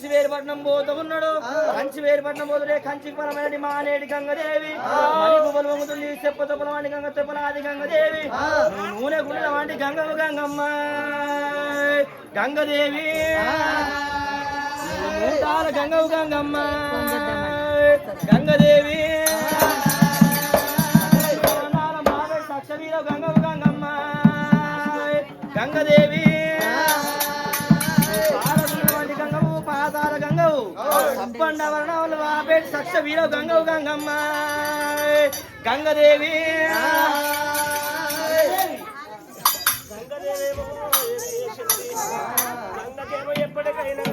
కంచి వేరుపట్నం పోతూ ఉన్నాడు కంచి వేరుపట్నం పోతుడే కంచికి పరమేటి మానేటి గంగదేవి పువ్వులు వంగుతుంది చెప్పతో పొలవాడి గంగ తెప్పలాది గంగదేవి నూనె గుండెల వాటి గంగమ్మ గంగమ్మ గంగదేవి గంగవు గంగమ్మ గంగదేవి సక్షవీర గంగవు గంగమ్మ గంగదేవి గంగవు పాతాల గంగవు సబ్బండ వర్ణములు వాపేటి సక్షవీర గంగవు గంగమ్మ గంగదేవి ఎప్పటికైనా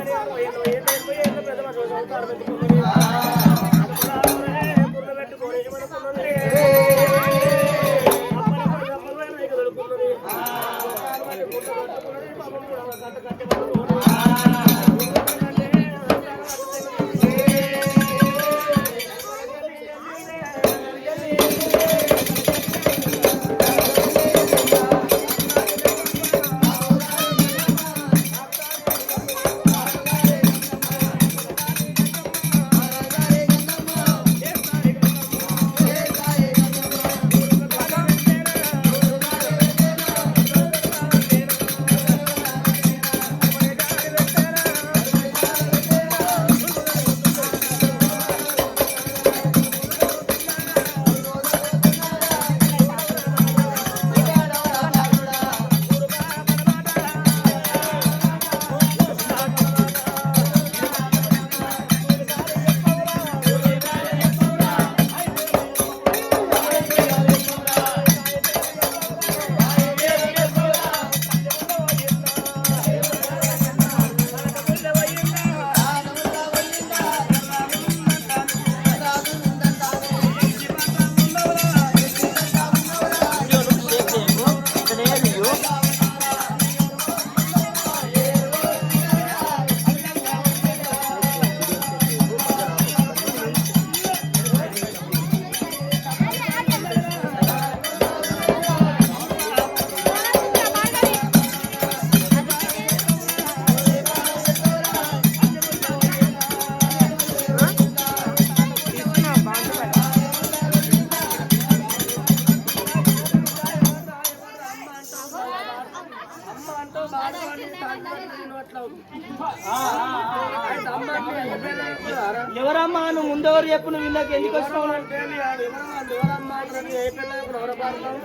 ఎవరమ్మా నువ్వు ముందెవరు చెప్పు నువ్వు వీళ్ళకి ఎందుకు వచ్చినావు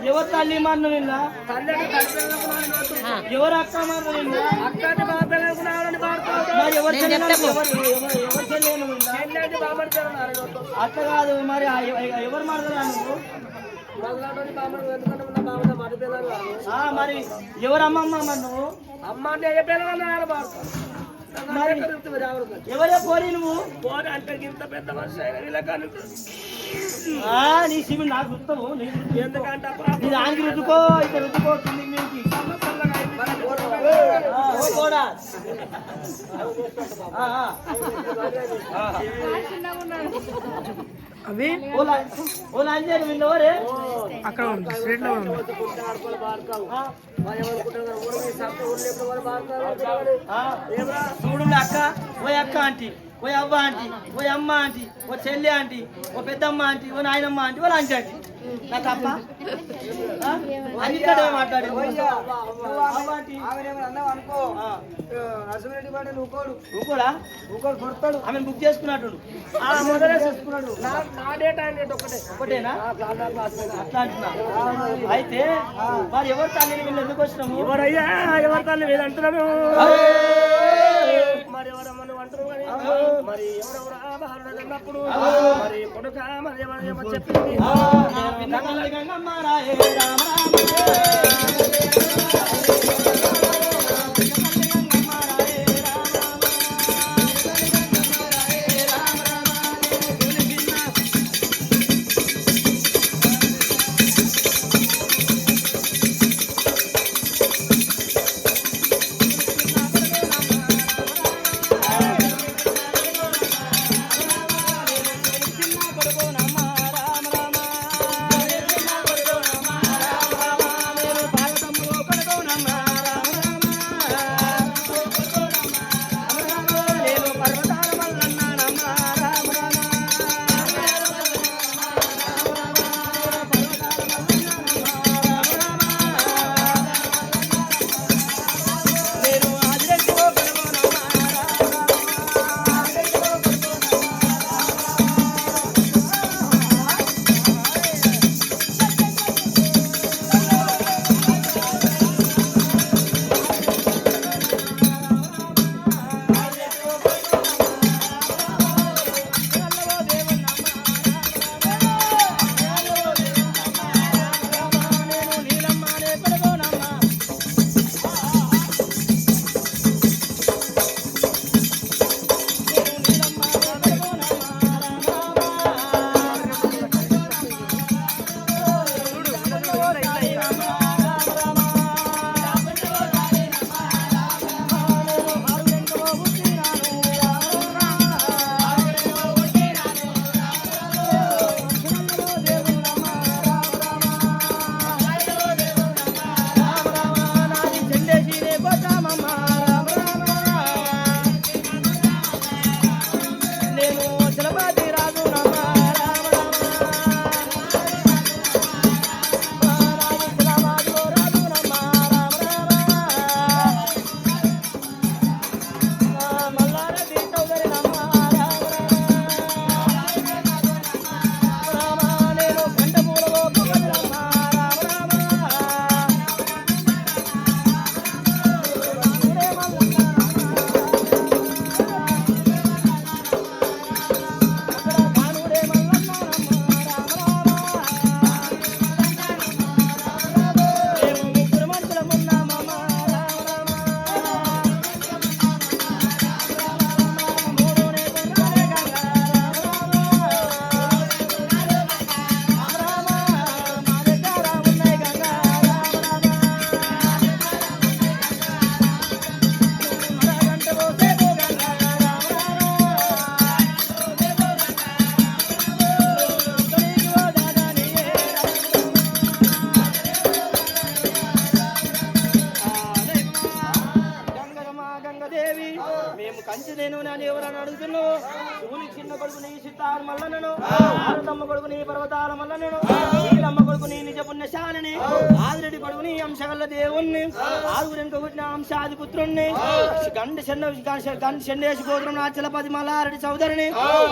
ఎవరు తల్లి మారు వీళ్ళ ఎవరు అక్క మారు వీళ్ళ ఎవరు అక్క కాదు మరి ఎవరు మారుతున్నా నువ్వు మరి ఎవరమ్మమ్మ మరి నువ్వు అమ్మ అంటే ఎవరే పోరి నువ్వు పోరి అంటే ఇంత పెద్ద మనిషి నీ సిమి నాకు రుస్తావు ఎందుకంటే నీ దానికి రుద్దుకో ఇక్కడ రుద్దుకో కిందికి మీకు అవి వీళ్ళెవరే అక్కడ ఉంది స్ట్రీట్ లో ఉంది చూడు అక్క ఓ అక్క ఆంటీ ఓ అవ్వ ఆంటీ ఓ అమ్మ ఆంటీ ఓ చెల్లి ఆంటీ ఓ పెద్దమ్మ ఆంటీ ఓ నాయనమ్మ ఆంటీ ఓ లాంటి ఆంటీ నా తప్ప అన్నిక్కడే మాట్లాడే కొడతాడు ఆమె బుక్ చేసుకున్నట్టు మొదలే చేసుకున్నాడు ఒకటేనా అట్లా అంటున్నా అయితే మరి ఎవరి తల్లిని వీళ్ళు ఎందుకు వచ్చినాము ఎవరయ్యా ఎవరి తల్లి వీళ్ళు అంటున్నాము మరి ఎవరమ్మా నువ్వు అంటున్నావు మరి ఎవరెవరు అన్నప్పుడు మరి కొడుక మరి ఎవరు చెప్పింది మేము కంచి నేను అని ఎవరని అడుగుతున్నావు శివుని చిన్న కొడుకు నీ సిద్ధారు మల్లనను ఆరుతమ్మ కొడుకు నీ పర్వతాల మల్లనను నీలమ్మ కొడుకు నీ నిజ పుణ్యశాలిని ఆదిరెడ్డి కొడుకు నీ అంశగల్ల దేవుణ్ణి ఆరుగురెంక పుట్టిన అంశాది పుత్రుణ్ణి గండి చెండేసి గోత్రం నా చలపతి మల్లారెడ్డి చౌదరిని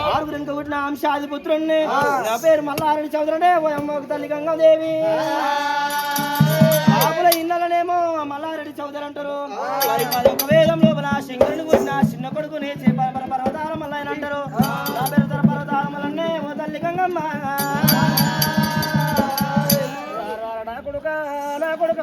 ఆరుగురెంక పుట్టిన అంశాది పుత్రుణ్ణి నా పేరు మల్లారెడ్డి చౌదరినే ఓ అమ్మ తల్లి గంగాదేవి ఆపుల ఇళ్ళనేమో మల్లారెడ్డి చౌదరి అంటారు ఒక వేదం లోపల శంకరుని పుట్టిన చిన్న కొడుకుని పర్వతాల మల్లయ్య అంటారు నా పేరు పర్వతాల మల్లన్నే ఓ తల్లి గంగమ్మ నా కొడుక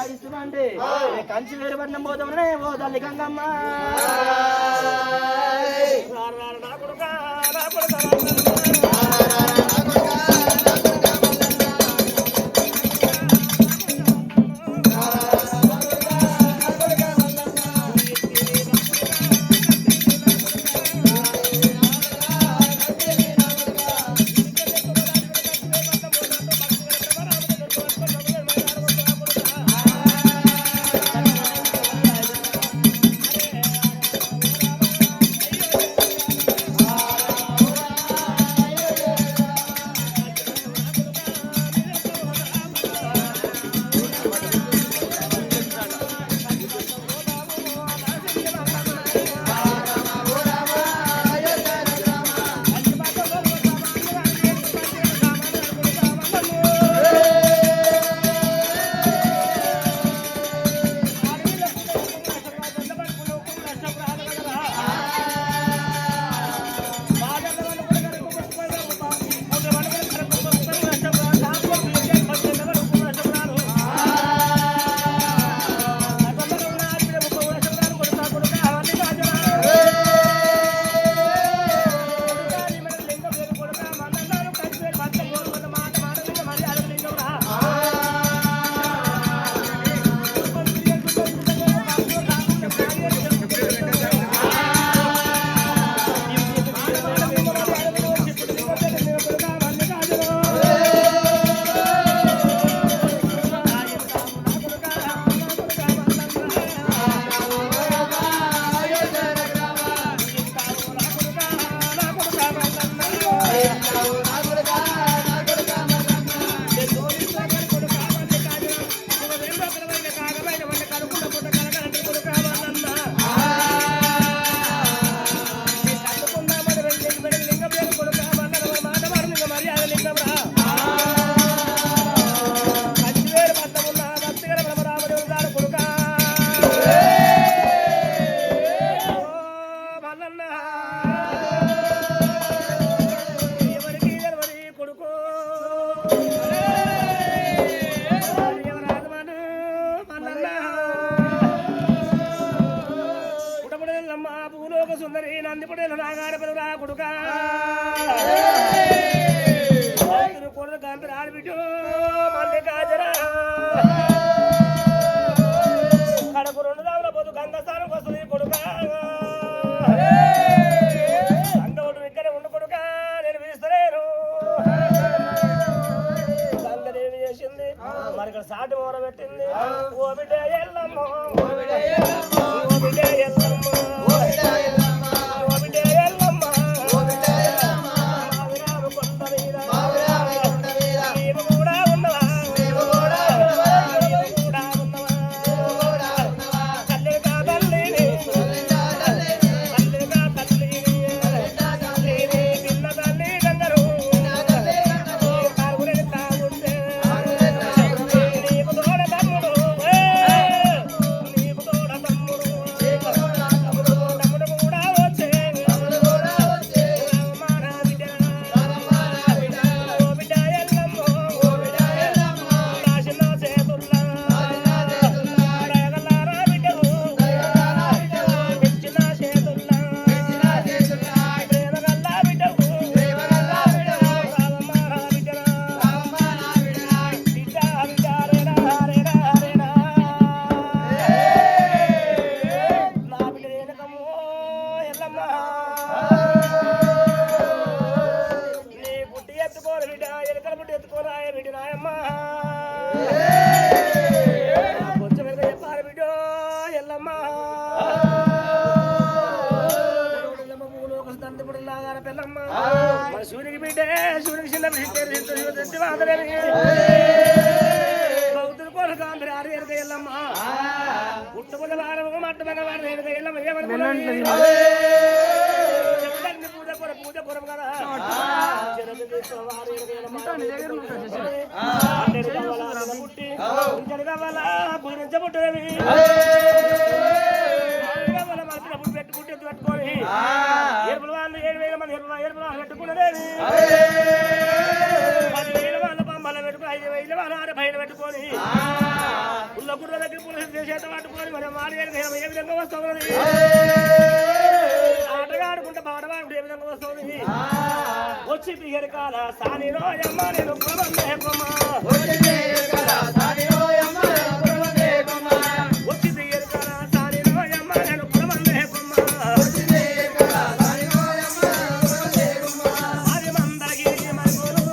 సాగిస్తున్నా అంటే కంచి వేరు పడినం పోతామనే ఓ తల్లి గంగమ్మ సాటి మోర పెట్టింది ఓ బిడ్డ ఎల్లమ్మ ఓ బిడ్డ ఎల్లమ్మ ఓ బిడ్డ ఎల్లమ్మ ఓ బిడ్డ ఎల్లమ్మ ఓ బిడ్డ ఎల్లమ్మ ఓ బిడ్డ ఎల్లమ్మ మావిరామ కొండ మీద మావిరామ కొండ మీద నీవు కూడా ఉన్నవా నీవు కూడా ఉన్నవా నీవు కూడా ఉన్నవా నీవు కూడా ఉన్నవా కల్లిగా తల్లిని కల్లిగా తల్లిని కల్లిగా తల్లిని కల్లిగా తల్లిని నిన్న తల్లి గంగరు నిన్న తల్లి గంగరు కాగులే తాగుంటే సూర్యునికి బిడ్డే సూర్యునికి చిన్న బౌద్ధులు కూడా కాంతి ఆరు ఎల్లమ్మ పుట్టుకున్న వారము మట్టమగ వారు ఎల్లమ్మ ఏమనుకున్నాను పూజ కొర పూజ కొరం కదా పుట్టి పుట్టేవి పెట్టుకొని ఎరుపుల వాళ్ళు 7,000 మంది ఎరుపుల పెట్టుకున్నదేవి 10,000 వాళ్ళ బొమ్మలు పెట్టుకుని 5,000 వాళ్ళ బయట పెట్టుకొని పుల్ల గుర్ర చేత పట్టుకొని మన మాట ఏ విధంగా వస్తుంది ఆటగాడుకుంటే పాడవాడు ఏ విధంగా వస్తుంది వచ్చి బిహరికాల సానిలో అమ్మ నేను కులబందే కొమ్మ వచ్చి బిహరికాల సానిలో అమ్మ నేను కులబందే కొమ్మ అది మందగిరి మరిగోరు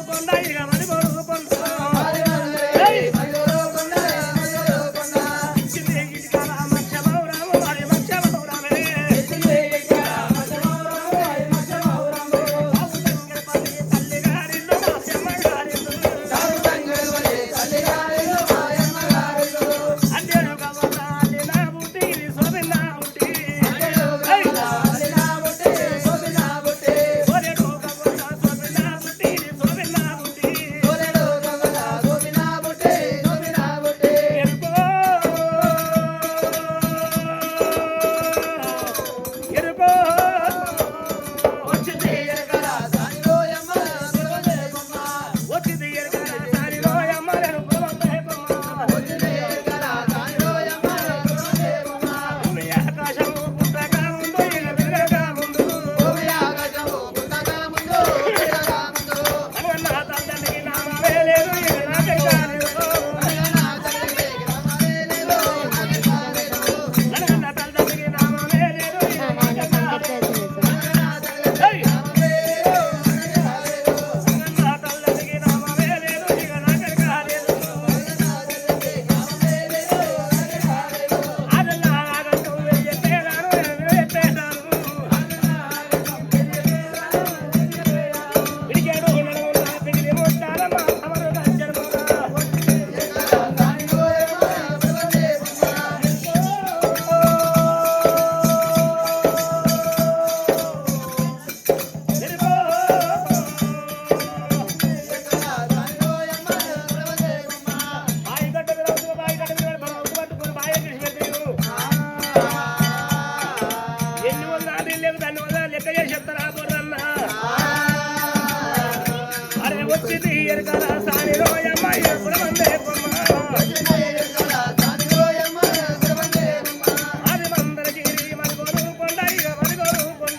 కొండ ఇక మరిగోరు కొండ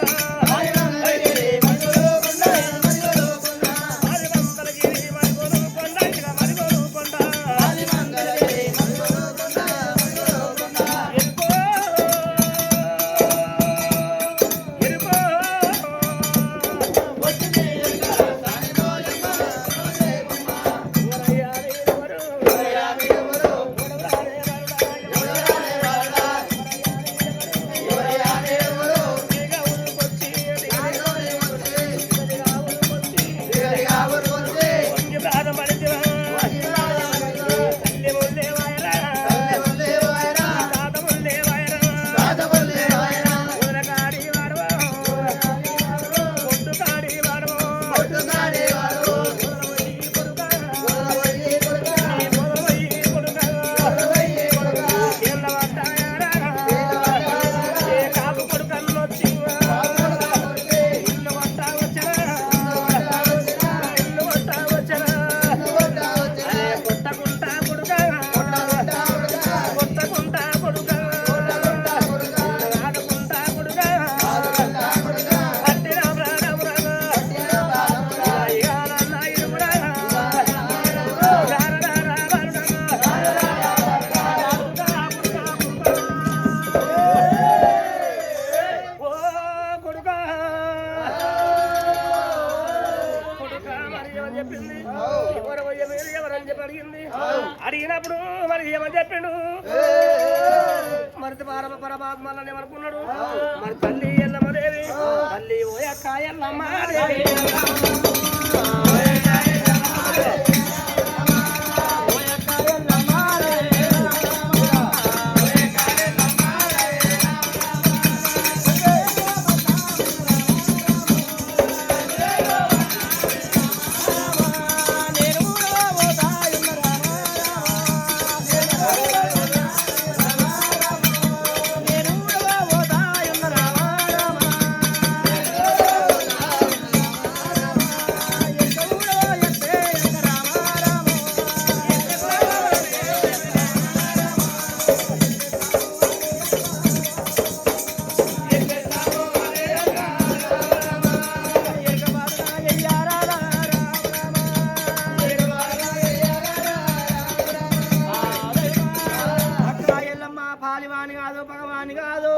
అడిగినప్పుడు మరి ఏమని చెప్పిండు మరి పరమాత్మని ఏమనుకున్నాడు మరి తల్లి ఎల్లమ్మదేవి తల్లి ఓయక్క ఎల్లమ్మదేవి రామ పాలివాని కాదు భగవాని కాదు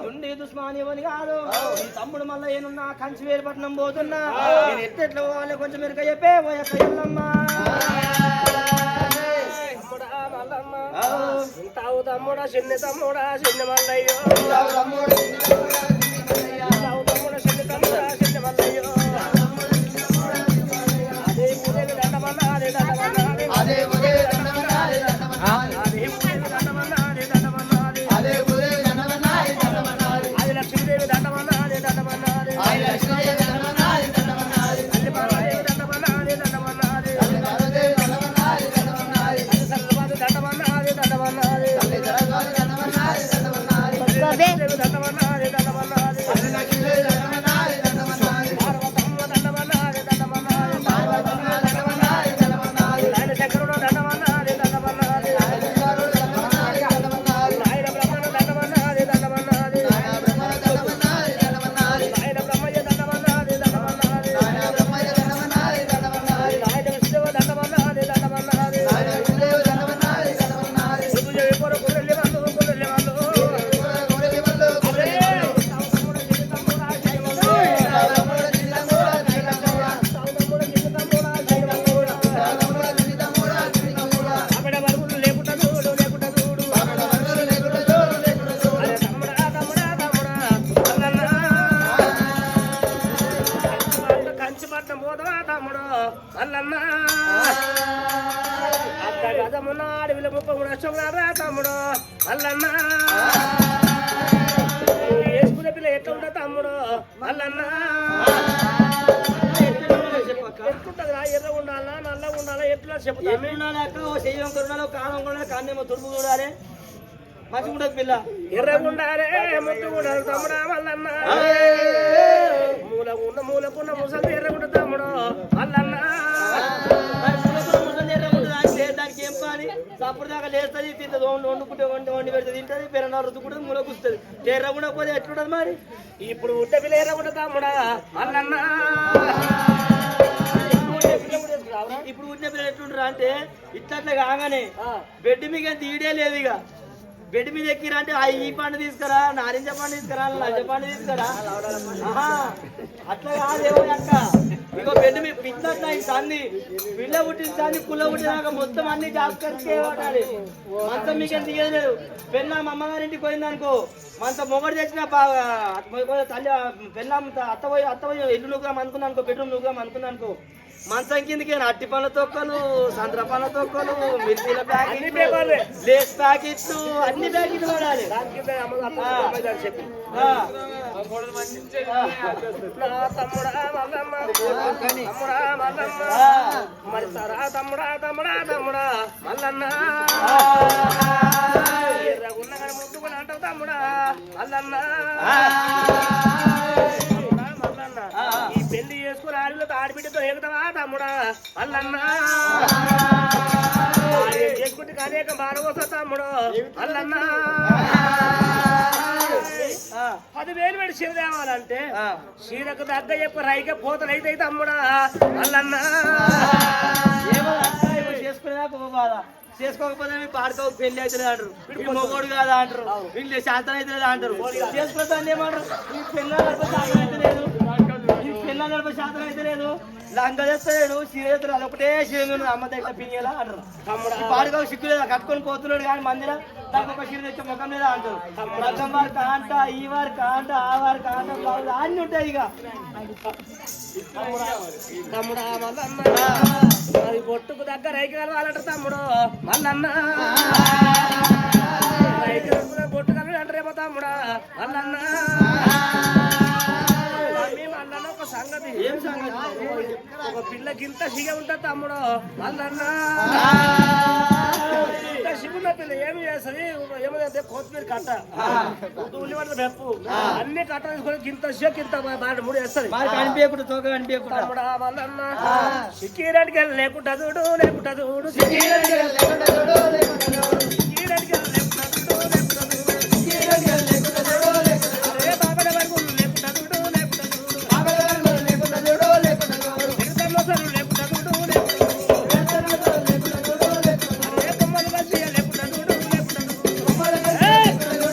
ఉండి దుస్మాని ఇవని కాదు నీ తమ్ముడు మళ్ళీ ఏనున్నా కంచి వేరుపట్నం పోతున్నా నేను ఎట్టెట్లా పోవాలి కొంచెం మీరు చెప్పే పోయక్క ఎల్లమ్మా తావు తమ్ముడా చిన్న తమ్ముడా చిన్న మల్లయ్యో తావు తమ్ముడా చిన్న తమ్ముడా చిన్న మల్లయ్యో అదే ఊరేగి దండమన్నా అదే దండమన్నా అదే ఊరేగి దండమన్నా అదే దండమన్నా అదే ఊరేగి దండమన్నా అదే దండమన్నా అదే ఊరేగి దండమన్నా అదే దండమన్నా అదే లక్ష్మీదేవి దండమన్నా అదే దండమన్నా అదే లక్ష్మీదేవి దండమన్నా అదే దండమన్నా అదే పార్వదేవి దండమన్నా అదే దండమన్నా అదే పార్వదేవి దండమన్నా అదే దండమన్నా అదే సరస్వతి దండమన్నా అదే దండమన్నా అదే సరస్వతి దండమన్నా అదే దండమన్నా అదే లక్ష్మీదేవి దండమన్నా అదే దండమన్నా అదే లక్ష్మీదేవి దండమన్నా అదే దండమన్నా అదే పార్వతమ్మ దండమన్నా అదే దండమన్నా అదే పార్వతమ్మ దండమన్నా అదే దండమన్నా అదే ఆయన శంకరుడు దండమన్నా అదే దండమన్నా అదే ఆయన శంకరుడు దండమన్నా అదే దండమన్నా అదే ఆయన బ్రహ్మను దండమన్నా అదే దండమన్నా అదే ఆయన బ్రహ్మను దండమన్నా అదే దండమన్నా అదే ఆయన బ్రహ్మయ్య దండమన్నా అదే దండమన్నా అదే ఆయన బ్రహ్మయ్య దండమన్నా అదే దండమన్నా అదే ఆయన విష్ణువు దండమన్నా అదే దండమన్నా అదే ఆయన విష్ణువు దండమన్నా అదే దండమన్నా అదే సుజయ కొర కొరలి వాళ్ళు కొరలి వాళ్ళు కొరలి వాళ్ళు కొరలి వాళ్ళు తావు తమ్ముడు చిన్న తమ్ముడా జై వాళ్ళు తావు తమ్ముడు చిన్న తమ్ముడా జై తమ్ముడా తావు తమ్ముడు చిన్న తమ్ముడా జై తమ్ముడా తావు తమ్ముడు చిన్న తమ్ముడా జై తమ్ముడా అబడ వరుగులు లేకుట చూడు లేకుట చూడు అబడ వరుగులు లేకుట చూడు లేకుట చూడు అరే తమ్ముడా తమ్ముడా తమ్ముడా అల్లన్నా కంచిపట్నం పోదవా తమ్ముడు అల్లన్నా అక్క గజమున్న అడవిలో 33 లక్షలు తమ్ముడు అల్లన్నా నువ్వు వేసుకునే పిల్ల ఎట్లా ఉంటా తమ్ముడు అల్లన్నా ఎట్లుంటది ఎర్ర ఉండాలా నల్ల ఉండాలా ఎట్లా చెప్తా ఏమి ఉండాలి అక్క ఓ చెయ్యం కొనాలి కాలం కొనాలి కాన్నేమో తుడుపు చూడాలి మంచిగా ఉండదు పిల్ల ఎర్ర ఉండాలే ముద్దు ఉండాలి తమ్ముడా మల్లన్న మూలకున్న ముసలి ఎర్రగుంట తమ్ముడు అల్లన్నా దానికి ఏం పని అప్పుడు దాకా లేస్తుంది తింటది వండుకుంటే వండి పెడుతుంది తింటది పెరణ రుద్దుకుంటుంది మూల కూస్తుంది ఎర్ర కూడా పోతే ఎట్లుంటది మరి ఇప్పుడు ఉంటే పిల్ల ఎర్రగుంట తమ్ముడా అల్లన్నా ఇప్పుడు ఉంటే పిల్లలు ఎట్లుంటారు అంటే ఇట్లా కాగానే బెడ్ మీద తీయడే లేదు ఇక బెడ్ మీద ఎక్కిరా అంటే ఈ పండు తీసుకురా నారింజ పండు తీసుకురా లంజ పండు తీసుకురా అట్లా కాదేమో అక్క ఇగో బెడ్ మీద పిట్లట్లా సంది పిల్ల పుట్టింది పుల్ల పుట్టినాక మొత్తం అన్ని జాగ్రత్తగా పడాలి మంచం మీకు తీయలేదు పెళ్ళాం అమ్మగారింటికి పోయిందనుకో మంచం మొగడు తెచ్చిన తల్లి పెళ్ళాం అత్తపోయి ఇల్లు నుగ్గుదాం అనుకున్నా అనుకో బెడ్రూమ్ నుగ్గుదాం అనుకున్నా అనుకో మంచం కిందకి అట్టి పళ్ళ తొక్కలు సంద్ర పళ్ళ తొక్కలు మిర్చీల ప్యాకెట్లు లేస్ ప్యాకెట్లు అన్ని ప్యాకెట్లు పడాలి మరి తమ్ముడా తమ్ముడా తమ్ముడా మల్లన్నా ఎర్రగున్న కానీ ముద్దుకుని అంటావు తమ్ముడా మల్లన్నా ఈ పెళ్లి చేసుకుని ఆడితో ఆడిబిడ్డతో ఎగుతావా తమ్ముడా అల్లన్నా చేసుకుంటే అనేక మానవస్తా తమ్ముడు అల్లన్నా 10,000 పెట్టి చీర తేవాలంటే చీరకు దగ్గ చెప్పు రైక పోతలు అయితే తమ్ముడా అల్లన్నా చేసుకోకపోతే మీ పాడుకో పెళ్లి అవుతుంది అంటారు వీడు మొగోడు కాదా అంటారు వీళ్ళు శాంతం అయితే అంటారు చేసుకోవద్దని ఏమంటారు ఈ పెళ్ళ అయితే లేదు ఈ పెళ్ళ నడప శాతం అయితే లేదు లంగ చేస్తాడు సీరియస్ అదొకటే సీరియల్ అమ్మ దగ్గర పింగేలా అంటారు పాడుకో సిక్కు లేదా కట్టుకొని పోతున్నాడు కానీ మందిలో దానికి ఒక సీరియల్ తెచ్చే ముఖం లేదా అంటారు రకం వారు కాంట ఈ వారు కాంట ఆ వారు కాంట అన్ని ఉంటాయి ఇక తమ్ముడా మల్లన్న మరి బొట్టుకు దగ్గర రైకి కలవాలంటారు తమ్ముడు మల్లన్న రైకి బొట్టు కలవాలి అంటారేమో తమ్ముడా మల్లన్న మల్లన్న ఒక సంగతి ఏం సంగతి ఒక పిల్లకింత సిగ ఉంటుంది తమ్ముడు మల్లన్న ఇంత సిగున్న పిల్ల ఏమి చేస్తుంది ఏమైతే కొత్తిమీర కట్ట ఉల్లిగడ్డ పెప్పు అన్ని కట్ట తీసుకొని ఇంత సిగ ఇంత మూడు వేస్తుంది కనిపించకుండా తోక కనిపించకుండా తమ్ముడా మల్లన్న సిక్కిరానికి లేకుండా చూడు లేకుండా చూడు సిక్కిరానికి లేకుండా చూడు లేకుండా చూడు సిక్కిరానికి లేకుండా చూడు లేకుండా చూడు అరే బాబల వరకు లేకుండా చూడు లేకుండా చూడు బాబల వరకు లేకుండా చూడు లేకుండా చూడు ఎడతన్నసలు లేకుండా చూడు లేకుండా చూడు ఎడతన్నసలు లేకుండా చూడు లేకుండా చూడు అరే బొమ్మలు బస్సి లేకుండా చూడు లేకుండా చూడు బొమ్మలు బస్సి లేకుండా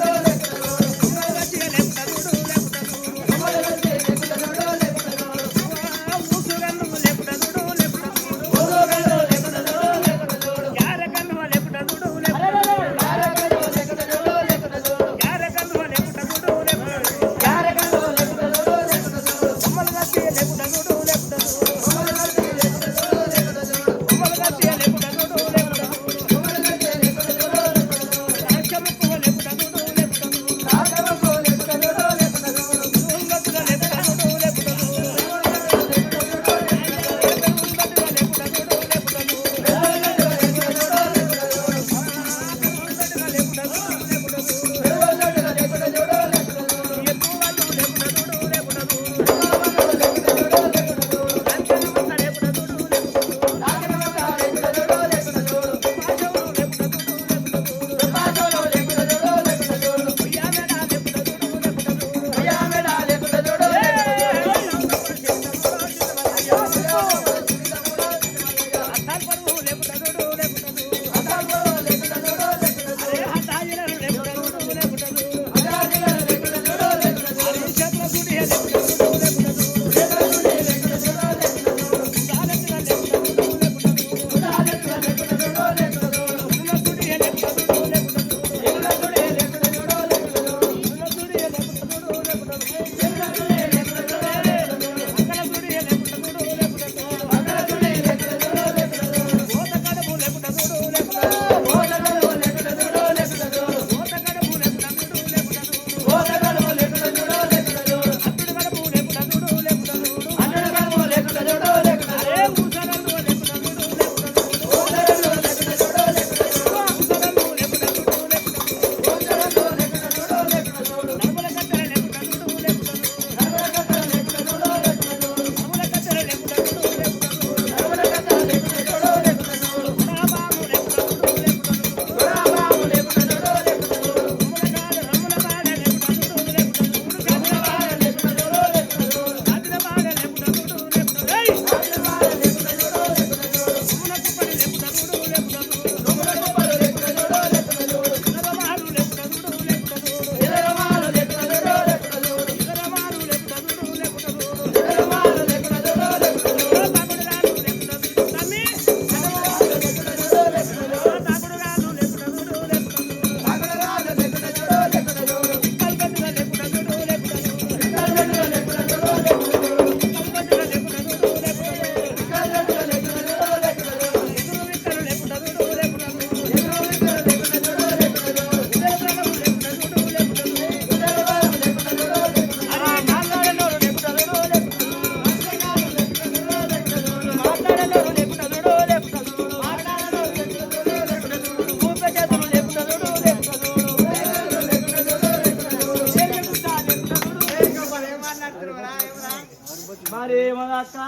అక్క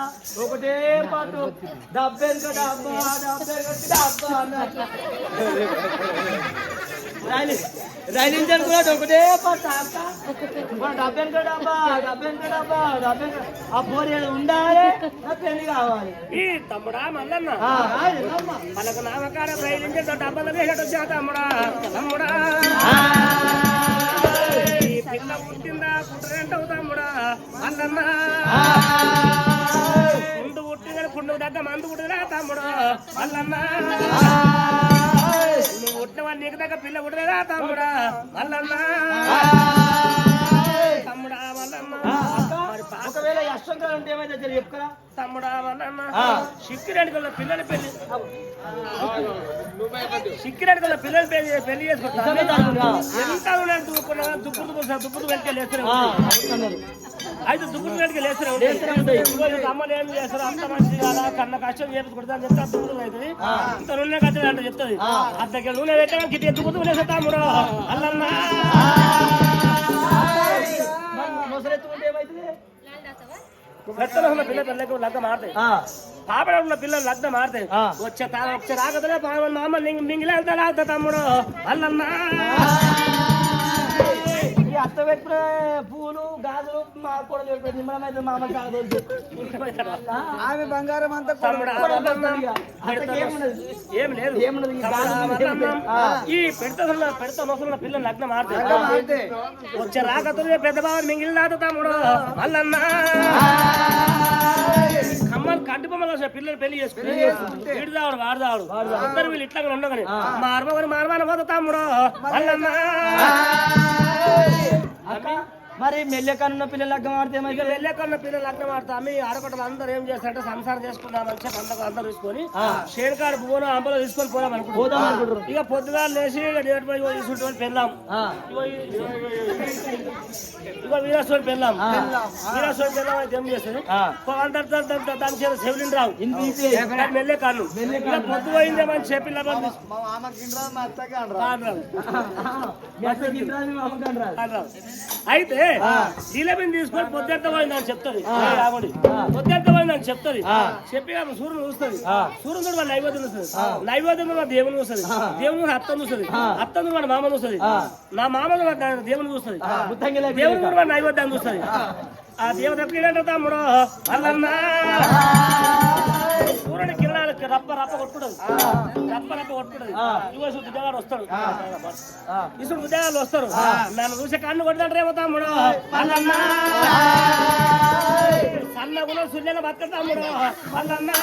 ఒకటే పాటు డబ్బెనక డబ్బా డబ్బా అన్నట్టు రైలు ఇంజన్ కూడా ఒకటే పాటు అక్క డబ్బెనక డబ్బా ఆ పోరీ ఉండాలి నా పెళ్లి కావాలి ఈ తమ్ముడా మల్లన్న మనకు నామకారం రైలు ఇంజన్ డబ్బల వేసేట తమ్ముడా తమ్ముడా ఈ పిల్ల పుట్టిందా పుట్టరేంటవు తమ్ముడా మల్లన్న ముందు పుట్టిందని పుండు దగ్గర మందు పుట్టినా తమ్ముడు మల్లన్న నువ్వు పుట్టినవాడు నీకు దగ్గర పిల్ల పుట్టలేదా తమ్ముడా మల్లన్న తమ్ముడా మల్లన్న ఒకవేళ అష్టం కాలం ఉంటే ఏమైతే చెప్పుకరా తమ్ముడా మల్లన్న సిక్కిరెడ్డి పిల్లలు పెళ్లి సిక్కిరెడ్డి పిల్లలు పెళ్లి చేసుకుంటారు ఎంత దుప్పుడు వెళ్తే లేస్తారు అయితే దుప్పుడు వెళ్తే లేస్తారు అమ్మలు ఏం చేస్తారు అంత మంచి కాదా కన్న కష్టం చేసుకుంటా అని చెప్తే దుప్పుడు అవుతుంది ఇంత నూనె కట్టది అంటే చెప్తుంది అద్దకి నూనె పెట్టడానికి దుప్పుడు లేసా తమ్ముడు అల్లన్నా మొసరెత్తుకుంటే ఏమైతుంది పెద్దలు ఉన్న పిల్లలు పెళ్ళకు లగ్గ మారుతాయి పాపడ ఉన్న పిల్లలు లగ్న మారుతాయి వచ్చే రాకతలే మామ మింగిలే వెళ్తా తమ్ముడు అల్లన్నా ఈ అత్త పెట్టిన పూలు గాజులు మా కూడా నిమ్మడమైతే మామ ఆమె బంగారం అంతా ఏం లేదు ఈ పెడత నొసలున్న పిల్లలు లగ్న మారుతాయి వచ్చే రాకతలే పెద్ద బావ మింగిలి తమ్ముడు అల్లన్నా కమ్మలు కంటి బొమ్మలు పిల్లలు పెళ్లి చేసుకుని వీడిదావుడు వాడదావుడు అందరు వీళ్ళు ఇట్లా ఉండగానే మార్మని పోతా తమ్ముడు అల్లన్నా మరి మెల్లెకన్న పిల్లలు లగ్గం ఆడితే మెల్లెకన్న పిల్లలు లగ్గం ఆడితే అమ్మి ఆడపట్టలు అందరూ ఏం చేస్తారంటే సంసారం చేసుకున్నామని చెప్పి అందరూ తీసుకొని షేర్కాడు భూమో అంబలో తీసుకొని పోదాం అనుకుంటారు ఇక పొద్దుగా లేచి డేట్ పోయి తీసుకుంటే పెళ్ళాం ఇక వీరాస్వామి పెళ్ళాం వీరాస్వామి పెళ్ళాం అయితే ఏం చేస్తుంది దాని చేత సెవిలిన్ రావు మెల్లె కాళ్ళు ఇక పొద్దు పోయిందేమని చెప్పి అయితే శీలబిని తీసుకొని పొద్దుంత పోయిందని చెప్తుంది పొద్దుంత పోయిందని చెప్తుంది చెప్పి సూర్యుడు చూస్తుంది సూర్యుడు మన నైవేద్యం చూస్తుంది నైవేద్యం మన దేవుని చూస్తుంది దేవుని అత్తం చూస్తుంది అత్తం మన మామ చూస్తుంది నా మామ దేవుని చూస్తుంది దేవుని కూడా మన నైవేద్యం చూస్తుంది ఆ దేవత తమ్ముడు అల్లన్నా సూర్యుడి కిరణాలు రప్ప కొట్టుకుంటుంది రప్ప కొట్టుకుంటుంది ఇసు ఉద్యోగాలు వస్తాడు ఇసుడు ఉద్యోగాలు వస్తారు నన్ను చూసే కన్ను కొట్టినట్టు తమ్ముడు అల్లన్నా సన్నగుణ సూర్యన బతక తమ్ముడు అల్లన్నా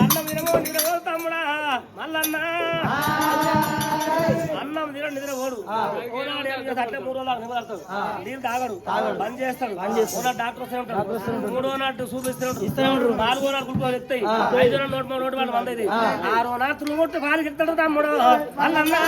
అన్నం నిద్రపోడు తమ్ముడా మల్లన్నా అన్నం నిద్ర ఓడు అట్లే 3 రోజులు నిలబడతాడు నీళ్ళు తాగడు బంద్ చేస్తాడు డాక్టర్ వస్తూనే ఉంటాడు 3వ నాటు చూపిస్తూనే ఉంటాడు 4వ నాడు గుల్కోలు ఎత్తాయి 5వ నాడు నోటు వాళ్ళు వందది 6వ నాడు తులుగొట్టు కాలికి ఎత్తాడు తమ్ముడు అల్లన్నా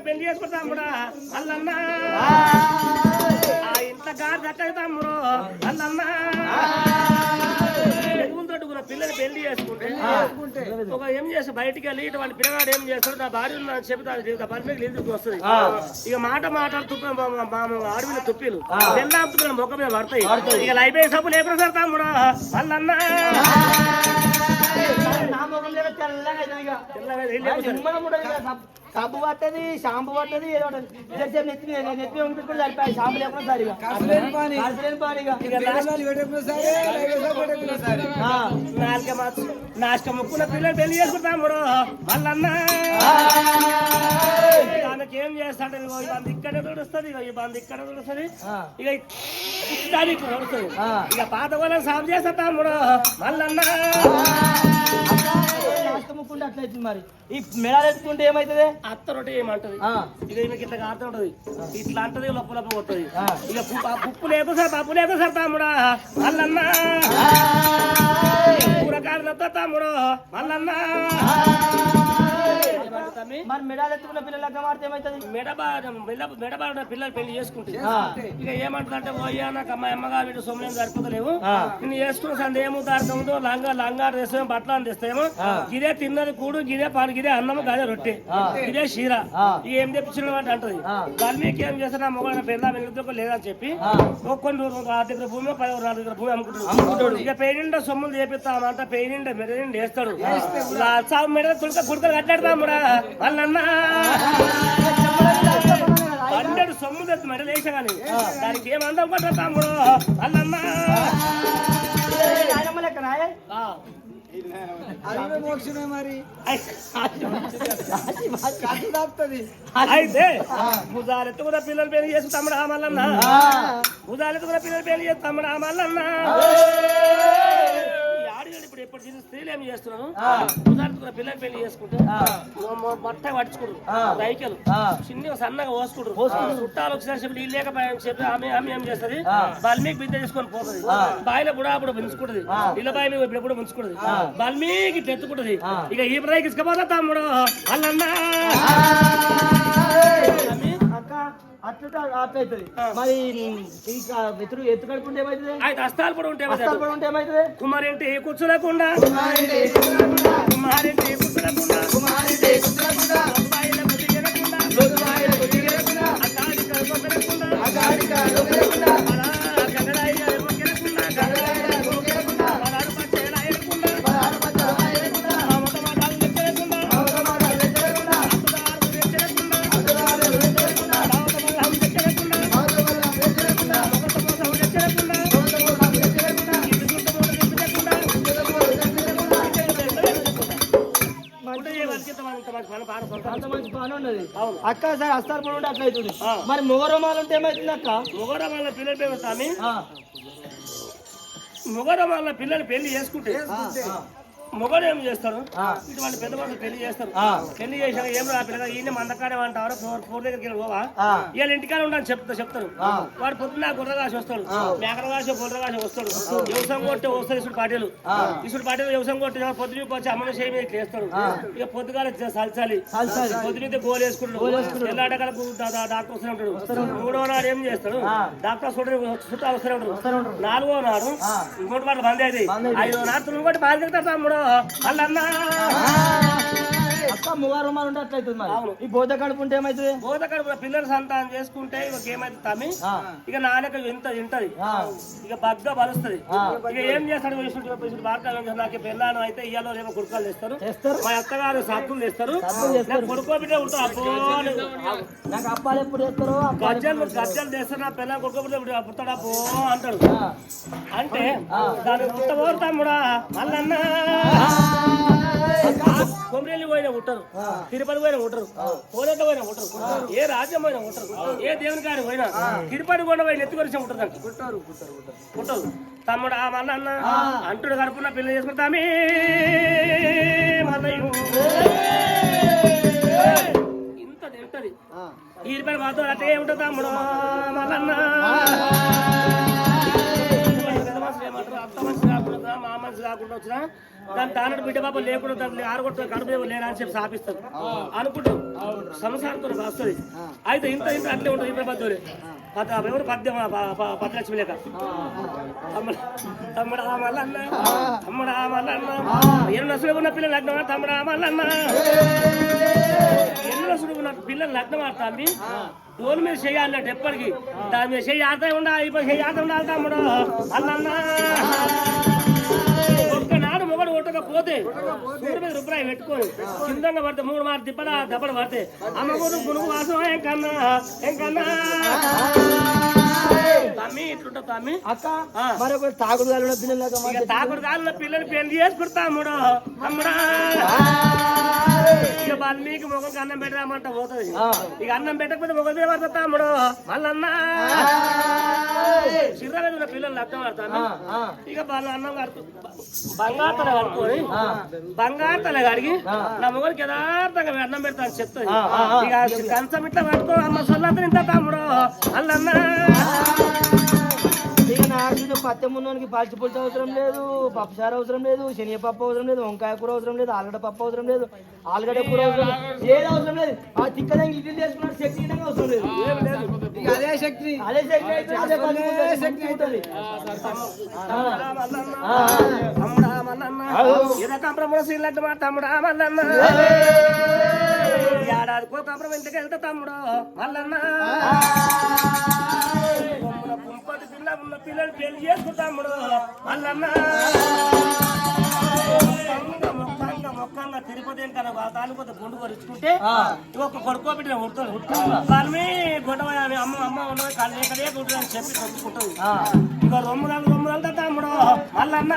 పెళ్లి చేసుకుంటా తమ్ముడా అల్లన్నా ఇంత గారు దక్కదు తమ్ముడు అల్లన్నా తోటి పిల్లలు పెళ్లి చేసుకుంటే ఒక ఏం చేస్తే బయటికి వెళ్ళి వాళ్ళ పిల్లగాడు ఏం చేస్తాడు నా భార్య చెబుతా పరిమితి నీళ్ళు వస్తుంది ఇక మాట్లాడుతూ అడవిలో తుప్పిలు పెళ్ళ ముఖం మీద పడతాయి ఇక లైఫ్ సబ్బు లేకుండా సార్ తమ్ముడు అల్లన్నా సబ్బు పట్టది షాంపూ పట్టది ఏదో నెత్తి కూడా సరిపోయి షాంపూ లేకుండా నాశక ముక్కున్న పిల్లలు పెళ్లి చేసుకుంటాము మళ్ళన్నా ఆమెకి ఏం చేస్తాడు ఈ బంధు ఇక్కడ నడుస్తుంది ఈ బంధు ఇక్కడ నడుస్తుంది ఇక ఇక్కడ నడుస్తుంది ఇక పాత వాళ్ళని సాగు చేస్తాము మళ్ళన్నా ముక్కుంటే అట్లయితుంది మరి ఈ మెడాలు ఎత్తుకుంటే ఏమైతుంది అత్త రొట్టె ఏమంటది ఇక ఈమెకి ఇట్లా కారుతూ ఉంటది ఇట్లా అంటది లొప్ప కొట్టది ఇక ఉప్పు లేదు సార్ పప్పు లేదు సార్ తమ్ముడా మళ్ళన్నా కాదు తమ్ముడు మల్లన్న మరి మెడాలు ఎత్తుకున్న పిల్లలు లగ్గం ఆడితే ఏమవుతుంది? మెడబాడ పిల్లలు పెళ్లి చేసుకుంటుంది ఇక ఏమంటుందంటే పోయా నాకు అమ్మాయి అమ్మగారు వీటి సొమ్ము సరిపోతలేవు నేను చేసుకున్న సంది ఏమో దాడుతుందో లంగా తెస్తామో బట్టలు తెస్తామో గిదే తిన్నది కూడు గిదే పాలు గిదే అన్నము గదే రొట్టె ఇదే షీర ఇక ఏం తెప్పించిన అంటే అంటది వాల్మీకి ఏం చేస్తున్నా మొగ పెళ్ళ వెలుగుతో లేదని చెప్పి కొన్ని దగ్గర భూమి 10 దగ్గర భూమి అమ్ముకుంటాడు ఇక పెయినిండా సొమ్ములు చేపిస్తామంట పెయినిండా మెడ వేస్తాడు మెడ తుడక గుడకలు కట్టాడుతాముడా వాళ్ళన్నా 100 సొమ్ము తెచ్చు మెడలు వేసా కానీ దానికి ఏమందం కొట్టాముడు వాళ్ళన్నా అయితే భుజాలెత్తు కూడా పిల్లలు పెళ్లి చేసి తమ్ముడు మల్లన్న భుజాలెత్తు కూడా పిల్లలు పెళ్లి చేసి తమ్ముడు మల్లన్న ఇప్పుడు ఎప్పుడు స్త్రీలు ఏం చేస్తున్నాను భుజాలెత్తు పిల్లలు పెళ్లి చేసుకుంటే బట్ట పడుచుకుంటారు రైకలు చిన్నగా సన్నగా పోసుకుంటారు చుట్టాలు ఒకసారి నీళ్ళు లేకపోయాని చెప్పి ఆమె ఏం చేస్తుంది బల్మీకి బిద్ద చేసుకొని పోతుంది బాయిలో కూడా అప్పుడు ముంచుకుంటది ఇళ్ళ బాయిలో ఇప్పుడు ముంచుకుంటది బల్మీకి తెచ్చుకుంటది ఇక ఈ బ్రైక్ ఇసుకపోతా తమ్ముడు అల్లన్నా అట్లా ఆపేస్తుంది మరి ఎత్తు కడుపుంటే ఏమవుతుంది? అస్తాలు కూడా ఉంటే ఏమవుతుంది? కుమారేంటి కూర్చోలేకుండా కుమారేంటి కూర్చోలేకుండా అక్క సార్ అస్తారు పడి ఉంటే అట్లా అవుతుంది. మరి మొగరమాలు ఉంటే ఏమవుతుంది అక్క? మొగరమాల పిల్లలు పేరుతామి మొగరమాల పిల్లలు పెళ్లి చేసుకుంటే మొగడు ఏం చేస్తారు ఇటువంటి పెద్ద మంది పెళ్లి చేస్తారు పెళ్లి చేశాక ఏం రా పిల్లగా ఈయన మందకానే అంటారు ఫోర్ దగ్గరికి పోవా వీళ్ళ ఇంటికానే ఉండని చెప్తారు వాడు పొద్దున్న గుర్ర కాసి వస్తాడు మేకల కాసి గుర్ర కాసి వస్తాడు వ్యవసాయం కొట్టి వస్తారు ఇసుడు పాటలు వ్యవసాయం కొట్టి పొద్దున వచ్చి అమ్మని చేయి మీద చేస్తాడు ఇక పొద్దుగాల సల్చాలి పొద్దున గోలు వేసుకుంటాడు ఎల్లాడకాలకు డాక్టర్ వస్తూనే ఉంటాడు 3వ నాడు ఏం చేస్తాడు డాక్టర్ చుట్టాలు వస్తూనే ఉంటాడు 4వ నాడు ఇంకోటి వాళ్ళు బంద్ అయితే 5వ నాడు ఇంకోటి బాగా తింటారు తమ్ముడు అల్లన్నా అక్క ముగారుమాలు ఉంటే అట్లా అవుతుంది. మరి ఈ బోధ కడుపు ఉంటే ఏమవుతుంది? బోధ కడుపు పిల్లలు సంతానం చేసుకుంటే ఇక ఏమైతుంది తమ్మి ఇక నాన్నక ఎంత తింటది ఇక బగ్గా బలుస్తుంది ఇక ఏం చేస్తాడు ఇసుడు భారత నాకు పెళ్ళాను అయితే ఇయ్యాలో రేపు కుడుకలు తెస్తారు మా అత్తగారు సత్తులు తెస్తారు కొడుకో బిడ్డ ఉంటారు అబ్బో నాకు అప్పాలు ఎప్పుడు చేస్తారు? గజ్జలు తెస్తారు నా పిల్లలు కొడుకో బిడ్డ పుట్టాడు అబ్బో అంటాడు అంటే దాన్ని పుట్టబోరు తమ్ముడా మల్లన్నా కొమ్రెల్లి పోయినా ఉంటారు తిరుపతి పోయినా ఉంటారు కోనేట పోయినా ఉంటారు ఏ రాజ్యం పోయినా ఉంటారు ఏ దేవుని కాడి పోయినా తిరుపతి కొండ పోయిన ఎత్తుకొరిచి ఉంటారు దానికి ఉంటారు తమ్ముడు మల్లన్న అంటుడు కడుపున పిల్లలు చేసుకుంటామే మల్లయ్య ఇంత తింటది ఈ రూపాయలు మాత్రం అట్టే ఉంటుంది తమ్ముడు మల్లన్న అత్త మనిషి కాకుండా మా మనిషి కాకుండా వచ్చినా దాని తానడు బిడ్డ పాప లేకుండా దాన్ని ఆరగొట్ట కడుపు లేరా అని చెప్పి సాపిస్తారు అనుకుంటాం సంసారంతో వస్తుంది అయితే ఇంత అట్లే ఉంటుంది ఈ ప్రపంచంలో ఎవరు 10 లక్షలు లేక తమ్ముడా మల్లన్న తమ్ముడా మల్లన్న 2 లక్షలు ఉన్న పిల్లలు లగ్నం తమ్ముడా మల్లన్న 2 లక్షలు ఉన్న పిల్లలు లగ్నం ఆడతామి డోలు మీద చేయాలంటే ఎప్పటికీ దాని మీద చేయి ఆడుతూ ఉండాలి చేయి ఆడుతూ ఉండాలి తమ్ముడు మల్లన్న ఒక్కనాడు మొగడు కొట్టకపోతే సూర్యు మీద రూపాయి పెట్టుకొని కిందంగా పడితే 3 మార్లు దెబ్బలు పడితే అమ్మ కొడుకు గునుగు వాసం ఏం కన్నా తమ్మి ఇట్లుంటా తమ్మి అక్క మరొక తాగుడు కాలిన పిల్లలు పెళ్లి చేసుకుంటాముడు తమ్ముడా ఇక వాల్మీకి మొగకి అన్నం పెట్టరామంట పోతుంది ఇక అన్నం పెట్టకపోతే మొగదే పడుతుంది తమ్ముడు మల్లన్నా చిర్ర మీద ఉన్న పిల్లలు అర్థం ఆడతాను ఇక వాళ్ళు అన్నం కడుతుంది బంగాతల కడుక్కొని బంగాతల కడిగి నా మొగలికి యథార్థంగా అన్నం పెడతాను చెప్తుంది ఇక కంచం ఇట్లా పట్టుకో అమ్మ సొల్లంతా ఇంత తమ్ముడు అల్లన్నా పత్యం ఉన్నోనికి పాచి పులుసు అవసరం లేదు, పప్పుచారు అవసరం లేదు, శనగపప్పు అవసరం లేదు, వంకాయ కూర అవసరం లేదు, ఆలుగడ్డ పప్పు అవసరం లేదు, ఆలుగడ్డ కూర అవసరం లేదు, ఏది అవసరం లేదు. ఆ తిక్కదంగా ఇడ్లీ చేసుకున్నాడు శక్తి అవసరం లేదు. అదే శక్తి అదే శక్తి అయితే అదే శక్తి ఉంటుంది. తమ్ముడా మల్లన్న ఏదో కంప్రమణ సీలట్టు మా తమ్ముడా మల్లన్న ఏడాదికో కంప్రమ ఇంటికి వెళ్తే తమ్ముడు మల్లన్న పుంపటి పిల్ల ఉన్న పిల్లలు పెళ్లి చేసుకు తమ్ముడు మల్లన్న మొక్కంగా తిరుపతి కన్నా తాలిపోతే గుండు కొరుచుకుంటే ఒక కొడుకో బిడ్డ ఉడుతుంది కానీ గొడవ అమ్మ అమ్మ ఉండదు కాళ్ళు ఎక్కడే ఉంటుందని చెప్పి కొట్టుకుంటుంది. ఇక రొమ్ములంతా తమ్ముడు మల్లన్న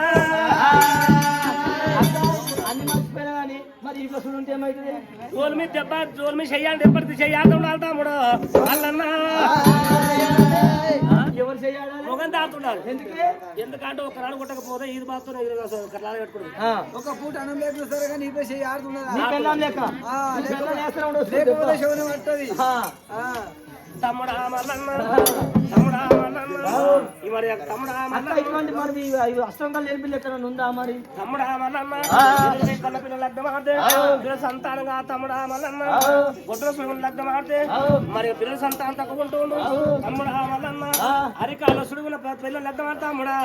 అన్ని మర్చిపోయినా కానీ మరి ఇంట్లో చూడుంటే ఏమైతుంది? జోలు మీద దెబ్బ జోలు మీద చెయ్యాలి ఎప్పటికి చెయ్యాలి ఉండాలి తమ్ముడు మల్లన్న ఎవరు చేయాలి? మొగం తాగుతుండాలి. ఎందుకే? ఎందుకంటే ఒక రాడు కొట్టకపోతే ఇది బాగుతున్నాయి కట్లా పెట్టుకుంటుంది. ఒక పూట అన్నం లేకుండా సరే కానీ నీ చేయి ఆడుతున్నదా? లేక తమ్ముడా మల్లన్న తమ్ముడా మల్లన్న మరి తమ్ముడా ఇటువంటి మరి అష్టంగా లేని ఎక్కడ ఉందా మరి? తమ్ముడా మల్లన్న కళ్ళ పిల్లలు లగ్నం ఆడితే పిల్లల సంతానంగా తమ్ముడా మల్లన్న గొడ్డల సుడుగులు లగ్నం ఆడితే మరి పిల్లల సంతానం తక్కువ ఉంటుండు తమ్ముడా మల్లన్న అరికాల సుడుగుల పిల్లలు లగ్నం ఆడు తమ్ముడా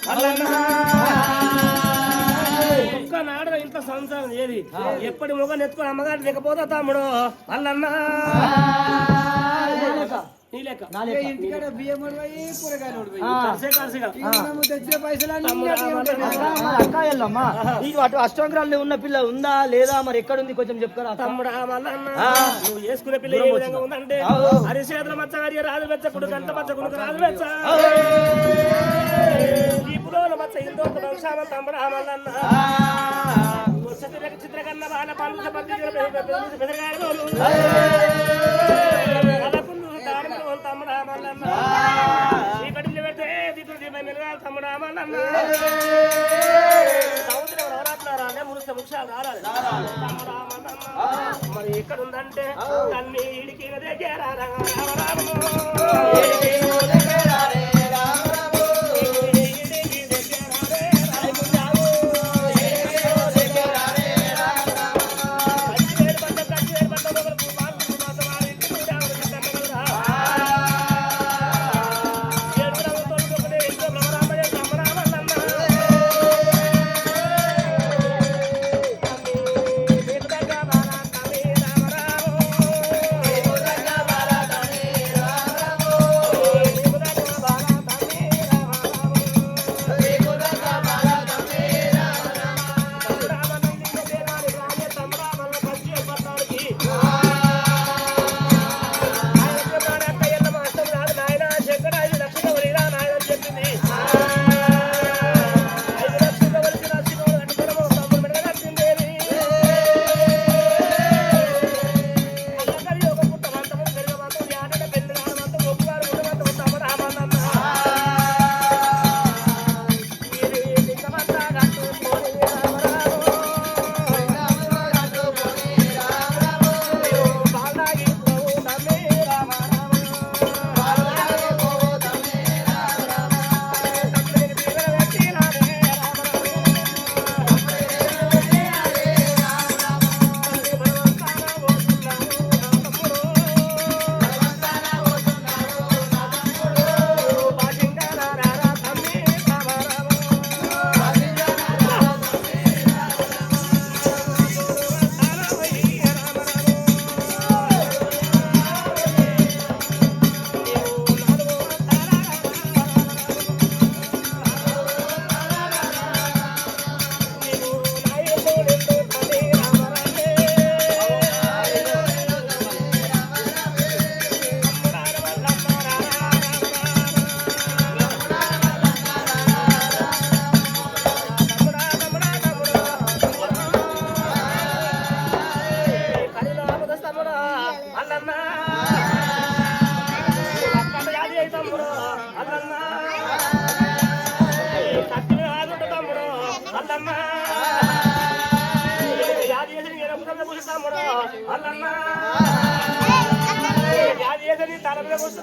మల్లన్న ఒక్క నాడ ఇంత సంసారం ఏది ఎప్పటి మొగ నెత్తుకొని అమ్మగారు లేకపోతా తమ్ముడు మల్లన్న ఇంటికాడ బియ్యం కూరగాయలు తెచ్చే పైసలు అష్టంకరాలు ఉన్న పిల్ల ఉందా లేదా మరి ఎక్కడుంది కొంచెం చెప్తారా? తమ్ముడా మల్లన్న నువ్వు చేసుకునే పిల్ల ఏ విధంగా ఉందంటే హరిశేద్ర మచ్చ హరి రాజు మెచ్చ కుడు గంట మచ్చ కుడుకు రాజు మెచ్చ ఈ పురోల మచ్చ ఇందో వంశామ తమ్ముడా మల్లన్న చిత్రకన్న బాల పండ్ల పెద్దగాడు తమ్ముడా మల్లన్న ఈ కడుపులు పెడితే దిగులు దీపం మెలగాలి తమ్ముడా మల్లన్న సముద్రం నవరాత్రాలే మురుస వృక్షాలు రారాలి తమ్ముడా మల్లన్న మరి ఎక్కడ ఉందంటే తన్ని ఇడికి దగ్గర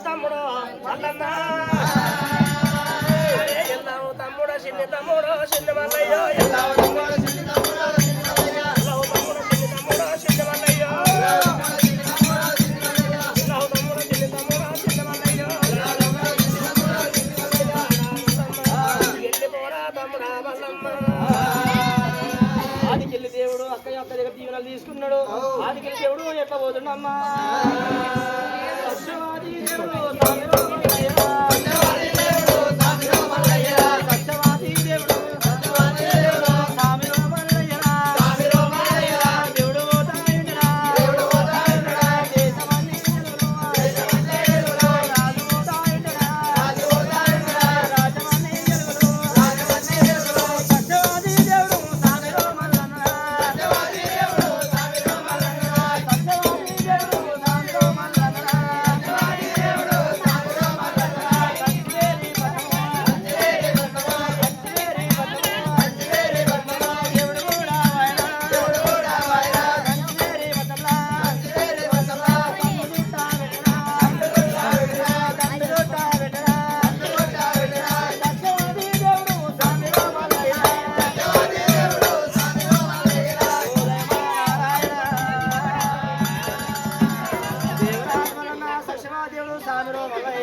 తమ్ముడు చిన్న మల్లయ్యో ఎల్లవ తమ్ముడా చిన్న తమ్ముడా ఎల్లవ తమ్ముడా చిన్న తమ్ముడా చిన్న మల్లయ్యో ఎల్లవ తమ్ముడా చిన్న తమ్ముడా చిన్న మల్లయ్యో ఎల్లిపోరా తమ్ముడా మల్లమ్మ ఆదికెళ్ళి దేవుడు అక్కయ్య అక్క దగ్గర దీవెనలు తీసుకున్నాడు. ఆదికెళ్ళి దేవుడు ఎట్లా పోతుండమ్మా సత్యవాది దేవుడు సత్యవాది దేవుడు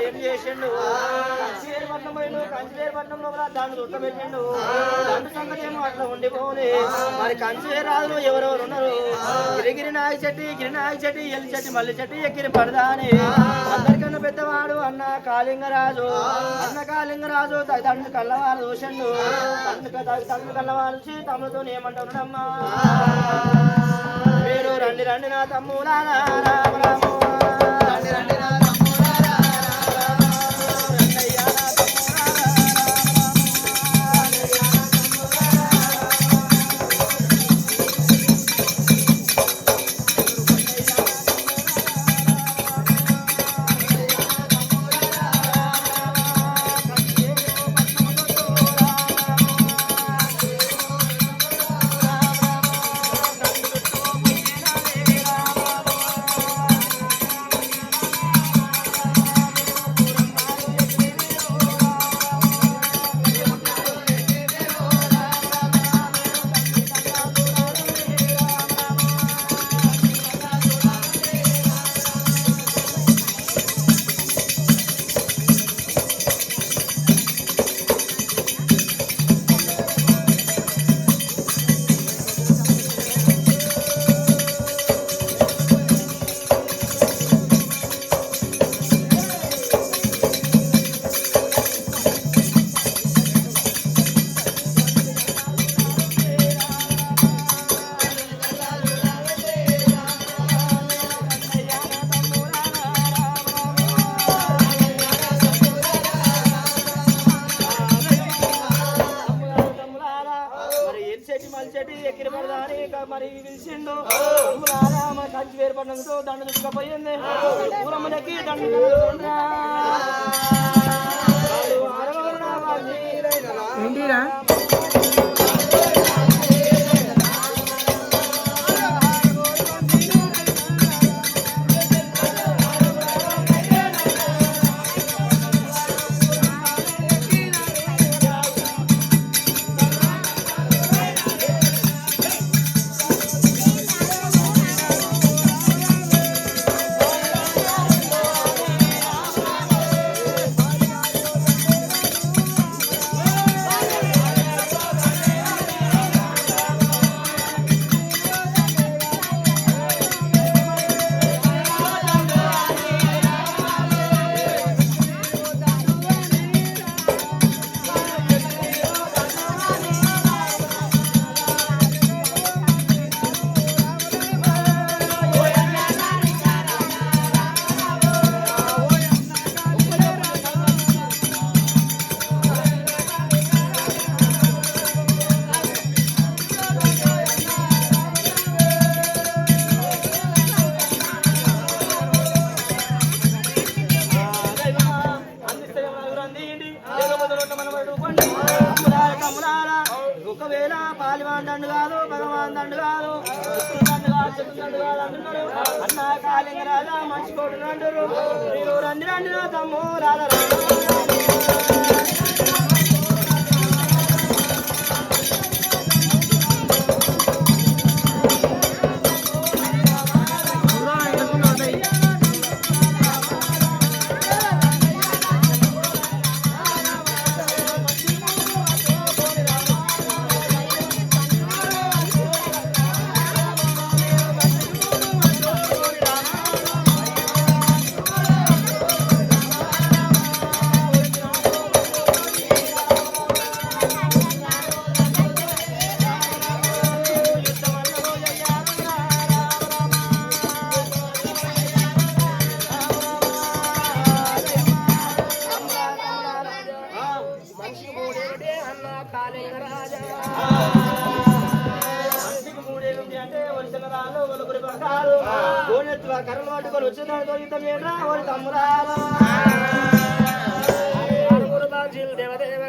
ఏం చేసిండు కంచివేరుపట్నంలో దాన్ని చుట్టబెట్టిండు. దండు సంగతి ఏమో అట్లా ఉండిపోని మరి కంచివేరు రాజులు ఎవరెవరు ఉన్నారు? గిరిగిరి నాయి చెట్టి, గిరినాయి చెట్టి, ఎల్లి చెట్టి, మల్లి చెట్టి, ఎక్కిరి పడదాని అందరికన్నా పెద్దవాడు అన్న కాళింగరాజు. అన్న కాళింగరాజు తండ్రి కళ్ళవారు చూసిండు. తండ్రి కళ్ళవారు చూసి తమ్ముతో ఏమంటున్నాడమ్మా మీరు రండి రండి నా తమ్ముడా రామ రాము రండి రండి నా మరి పిలిచిండు కంచి వేరుపడినందుకు దండ తీసుకుపోయింది ఊరమ్మలకి దండ ఏంటిరా ఒకవేళ పాలివాన్ దండు కాదు భగవాన్ దండు కాదు దండు కాదు అంటున్నారు అన్న కాళింగరాజా మంచి కోడు అంటారు మీరు రండి రండి నా తమ్ము రాధ కాళింగరాజా అంటే వలసిన రాళ్ళు ఒలుగురి పడతారు గోనెత్తుల కర్రలు పట్టుకొని వచ్చిన యుద్ధం ఏంట్రా ఓడి తమ్మురాలు దేవదేవ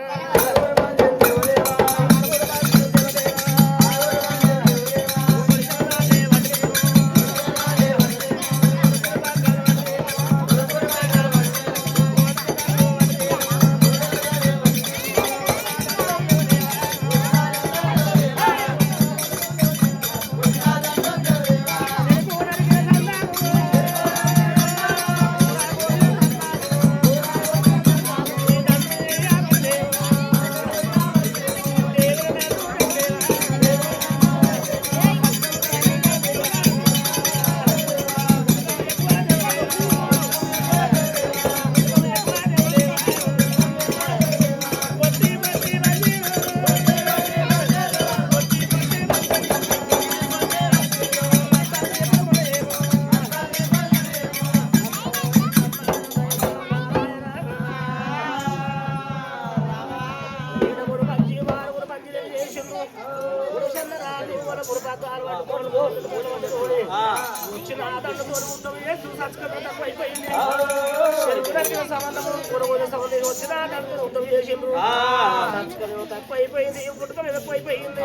తక్కువైపోయింది పుట్టుకం ఎక్కువైపోయింది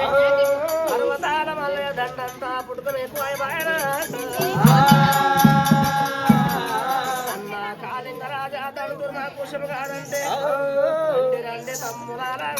పర్వతాల మల్లయ్య దండంతా పుట్టుకం ఎక్కువైపోయినా అన్న కాళింగరాజా తండ్రి నా కుషం కాదంటే రండి తమ్ములారా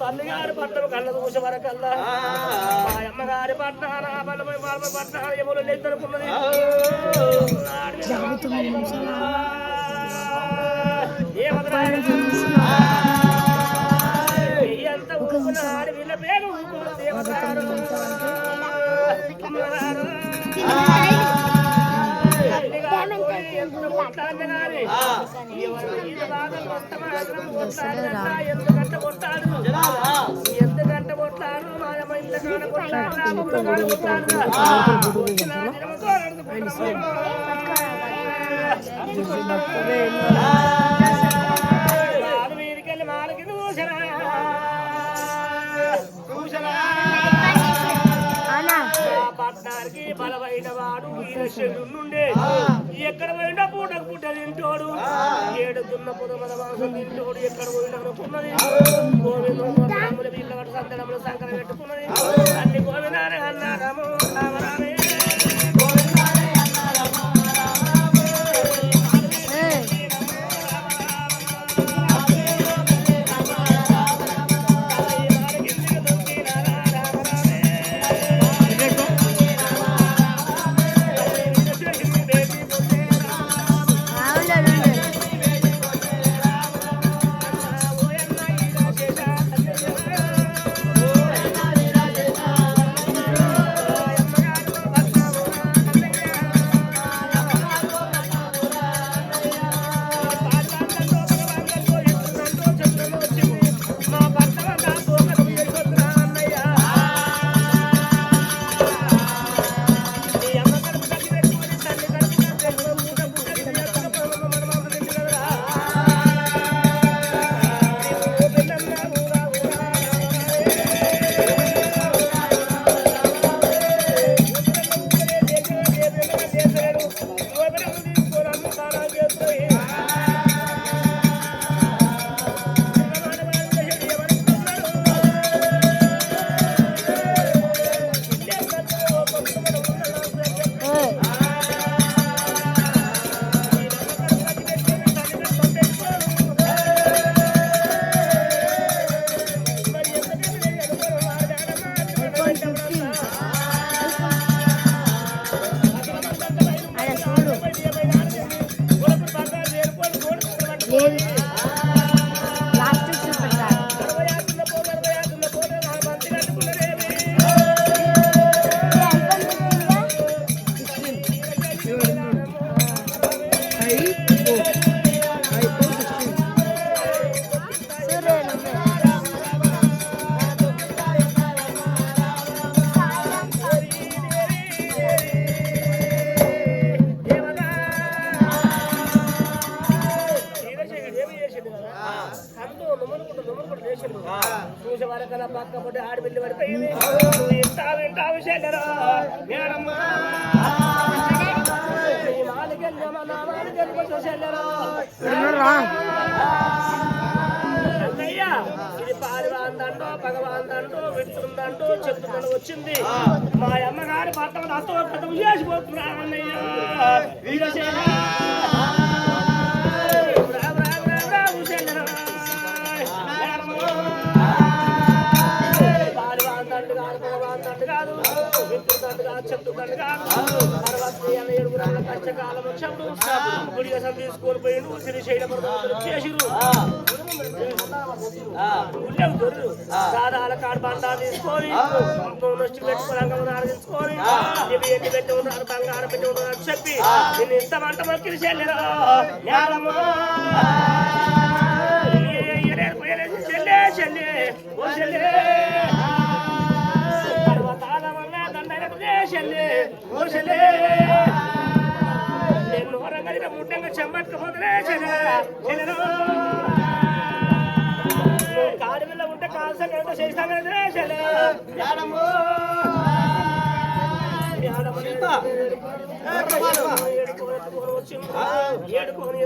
తల్లిగారి పట్టణం కళ్ళ దూస వరకల్లా అమ్మగారి పట్టణ పట్టణ ఎవరు లేదనుకున్నది ఎంత ఊరుకున్నాడు వీళ్ళ పేరు దేవతారు గాని ఎందుకంటే కొట్టాడు ఎందుకంటే కొట్టాడు మాయమ్మ ఇంట్లో కాడ కొట్టాడు రామపురం కాడ కొట్టాడు వీరికెళ్ళి మాలకి చూసరా పట్నానికి బలమైన వాడు నుండే ఎక్కడ పోయినా పూటకు పుట్ట తింటోడు ఏడు దున్న పుదమల మాంసం తింటోడు ఎక్కడ పోయినా అనుకున్నది గోవిందముల వీళ్ళ సంతనములు సంకర పెట్టుకున్నది అన్ని గోవిందానే అన్నారము రామరామే చూసే వరకల్లా పక్క పడి ఆడపిల్లి పడిపోయింది వింటావు చెల్లెరా అన్నయ్యా ఇది పారివాందంటో భగవాందంటో విడుతుందంటో చెప్తుందని వచ్చింది మా అమ్మగారి భర్త నాతో కథం చేసిపోతున్నా అన్నయ్యా తీసుకొని పోయిండు శ్రీశైలం చేసిరు సాధారణ కాడు బండా తీసుకొని నొచ్చి పెట్టుకుని ఆడించుకొని ఎన్ని పెట్టి ఉన్నారు బంగారం పెట్టి ఉన్నారు చెప్పి నేను ఇస్తామంట మొక్కి చెల్లెరా చెల్లె చెల్లె ఓ చెల్లె పర్వతాల వల్ల దండగట్టే చెల్లె ఓ చెల్లె నేను వరంగలిగా ముట్టంగా చెమ్మట్టుకుపోతులే చెల్లెరా చెల్లెరా కాడిపిల్ల ఉంటే కాల్సంగా చేస్తాం కదా చెల్లె ఏడుకోని